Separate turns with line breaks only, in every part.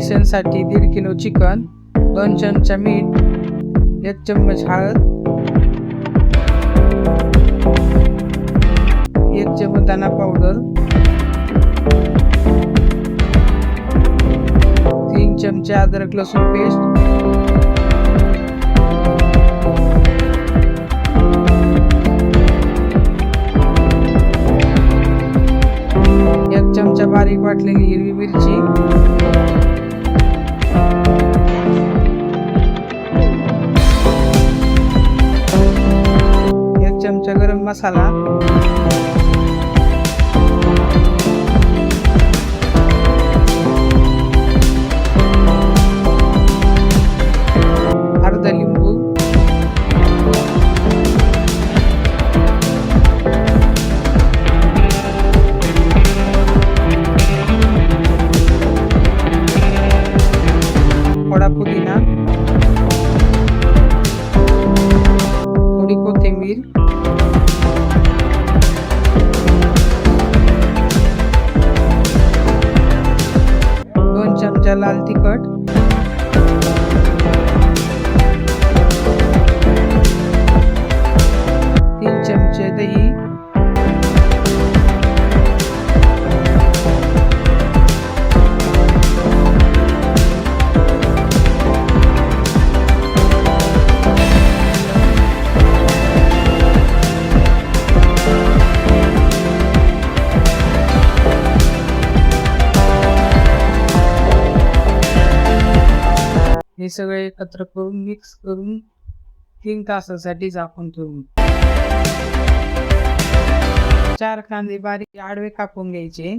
बेसनसाठी 1.5 kilo chicken, 2 चमचा मीठ, 1 चम्मच हळद, 1 चम्मच धना पावडर, 3 चमचे अदरक लसूण पेस्ट, 1 चमचा बारीक वाटलेली हिरवी मिरची, 1 चमचा गरम मसाला, अर्धा लिंबू, थोडा पुदिना, थोडी कोथिंबीर, दोन चमचा लाल तिखट, 3 चमचे दही, 'हे सगळे एकत्र करून मिक्स करून 3 तासासाठी झाकून ठेवू. 4 कांदे बारीक आडवे कापून घ्यायचे.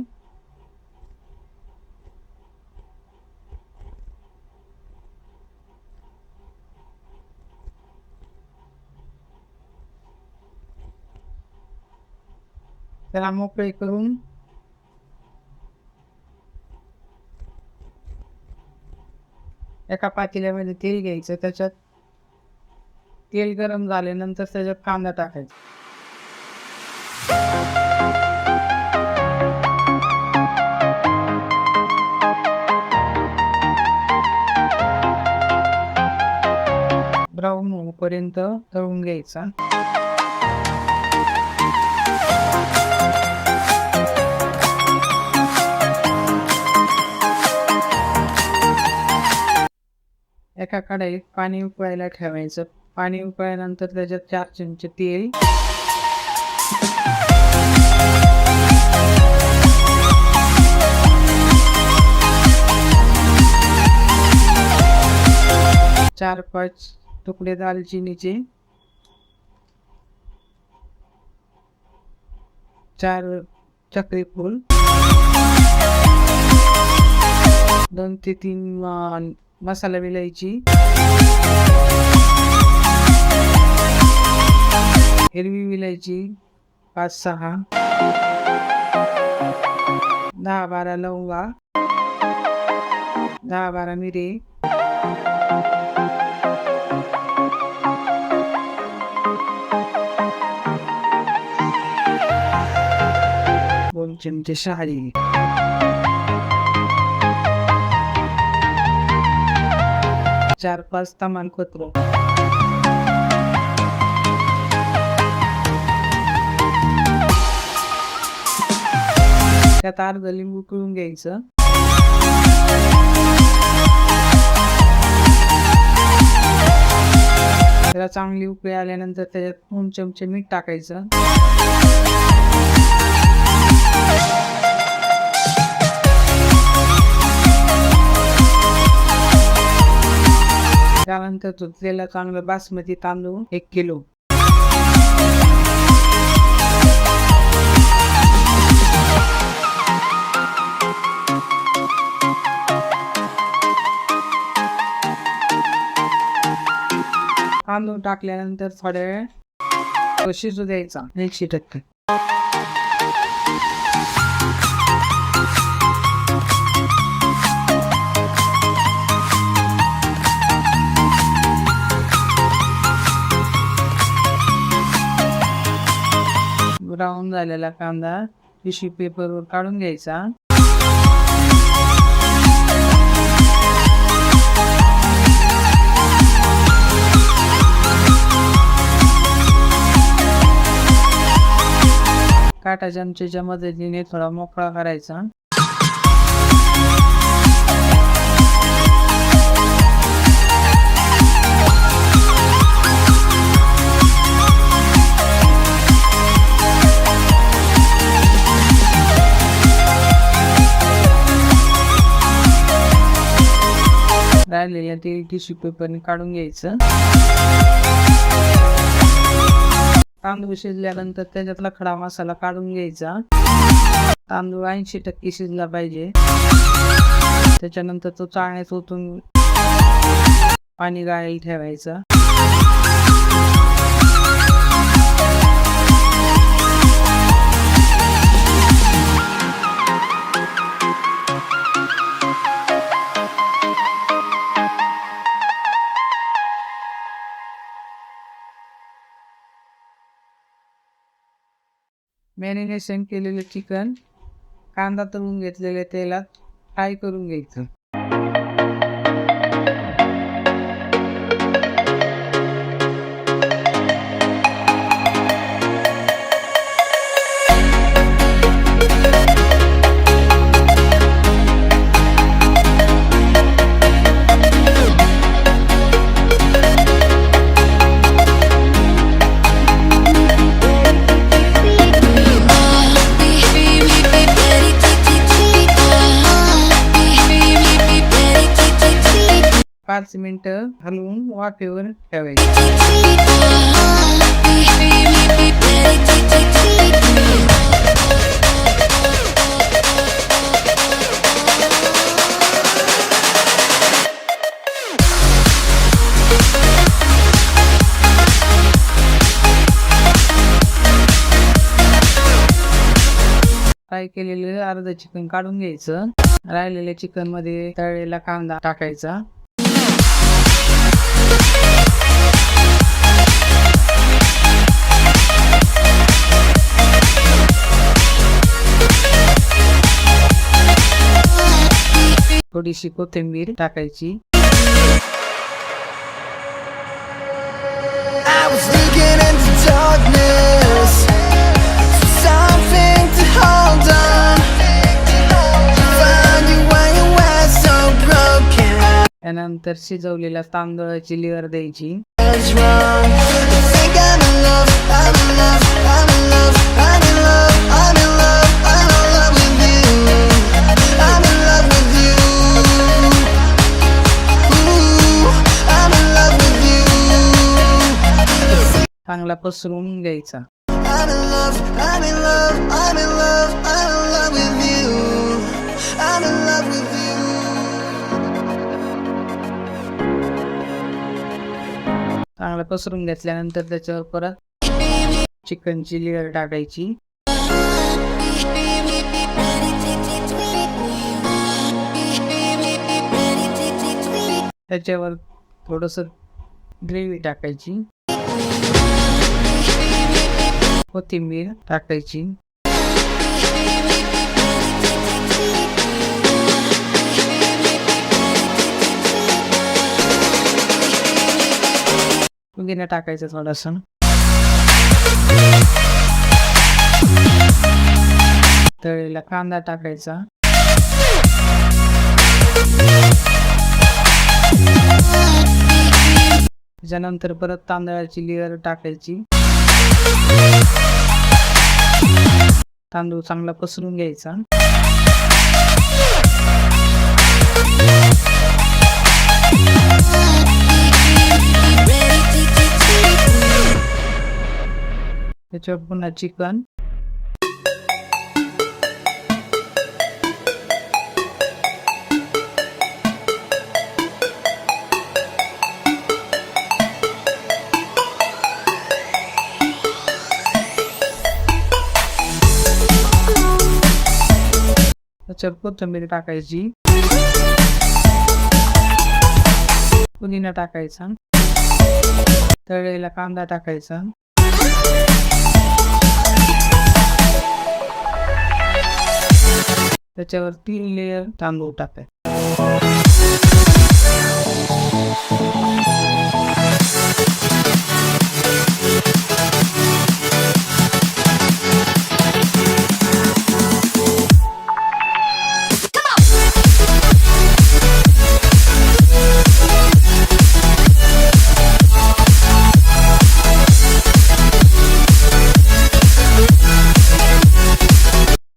त्याला मोकळे करून एका पातेल्यामध्ये तेल घ्यायचं. त्याच्यात तेल गरम झाल्यानंतर त्याच्यात कांदा टाकायचा. ब्राऊन होईपर्यंत तळून घ्यायचा. एका कढईत पाणी उकळायला ठेवायचं. पाणी उकळल्यानंतर त्याच्यात 4 चमचे तेल, 4-5 तुकडे दालचिनीचे, 4 चक्री फूल, 2 ते 3 मसाला विलायची, हिरवी विलायची 5-6, 10-12 लवंगा, 10-12 मिरी, 2 चमचे शहाजी, 4-5 तमालपत्र, त्यात अर्ध लिंबू पिळून घ्यायचं. त्याला चांगली उकळी आल्यानंतर त्याच्यात 2 चमचे मीठ टाकायचं. त्यानंतर धुतलेला चांगला बासमती तांदूळ 1 किलो, तांदूळ टाकल्यानंतर थोड्या वेळ शिजू द्यायचा. 100%. ब्राऊन झालेला कांदा टिश्यू पेपरवर काढून घ्यायचा. काटा चमचेच्या मदतीने थोडा मोकळा करायचा. राहिलेल्या ते टिश्यू पेपरने काढून घ्यायचं. तांदूळ शिजल्यानंतर त्याच्यातला खडा मसाला काढून घ्यायचा. तांदूळ 80% शिजला पाहिजे. त्याच्यानंतर तो चाळण्यात ओतून पाणी गाळायला ठेवायचा. मॅरिनेशन केलेलं चिकन कांदा तळून घेतलेल्या तेलात फ्राय करून घ्यायचं. पाच मिनिटं हलवून वाफेवर ठेवायचं. फ्राय केलेलं अर्ध चिकन काढून घ्यायचं. राहिलेल्या चिकन मध्ये तळलेला कांदा टाकायचा. थोडीशी कोथिंबीर टाकायची. त्यानंतर शिजवलेल्या तांदळाची लेअर द्यायची. चांगला पसरवून घ्यायचा. चांगला पसरून घेतल्यानंतर त्याच्यावर परत चिकनची लेअर टाकायची. त्याच्यावर थोडस ग्रेव्ही टाकायची. कोथिंबीर टाकायची. पुदिना टाकायचं थोडासा. तळलेला कांदा टाकायचा. त्याच्यानंतर परत तांदळाची लेअर टाकायची. तांदूळ चांगला पसरून घ्यायचा. त्याच्यावर पुन्हा चिकन. त्याच्यावर कोथिंबीर टाकायची. पुदिना टाकायचा. तळलेला कांदा टाकायचा. त्याच्यावर 3 लेयर तांदूळ टाकायचे.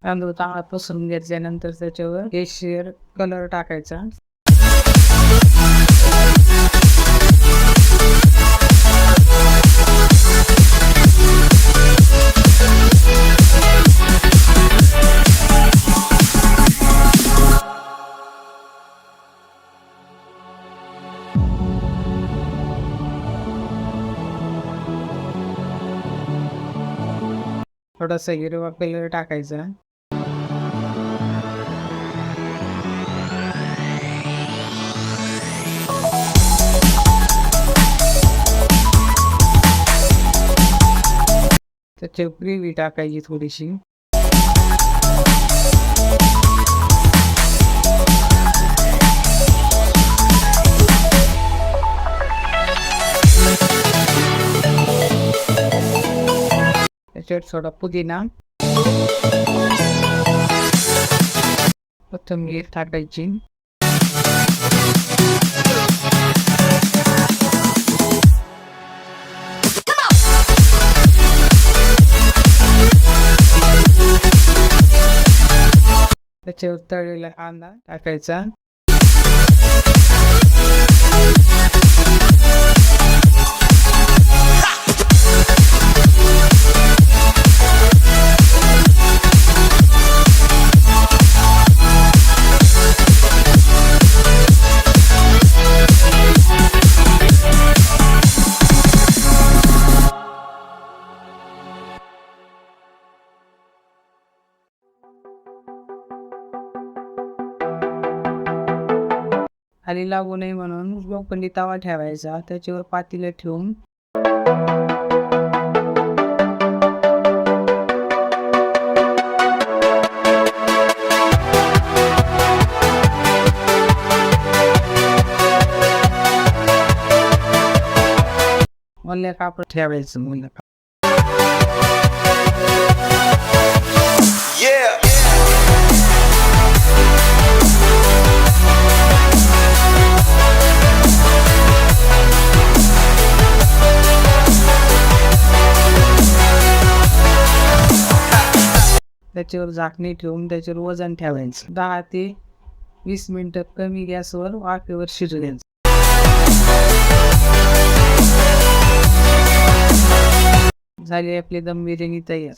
तांदूळ चांगला पसरून घेतल्यानंतर त्याच्यावर केशर कलर टाकायचा. थोडासा हिरवा कलर टाकायचा. त्याच्यावर ग्रेव्ही टाकायची थोडीशी. त्याच्यावर थोडा पुदिना, कोथिंबीर टाकायची. त्याच्यावर तळलेला कांदा टाकायचा. खाली लागू नये म्हणून लोखंडी तवा ठेवायचा. त्याच्यावर पातेलं ठेवून ओल्या कापड ठेवायचं. ओल्या कापड त्याच्यावर झाकणी ठेवून त्याच्यावर वजन ठेवायचं. 10 ते 20 मिनिटं कमी गॅसवर वाफेवर शिजू द्यायचं. झाली आपली दम बिर्याणी तयार.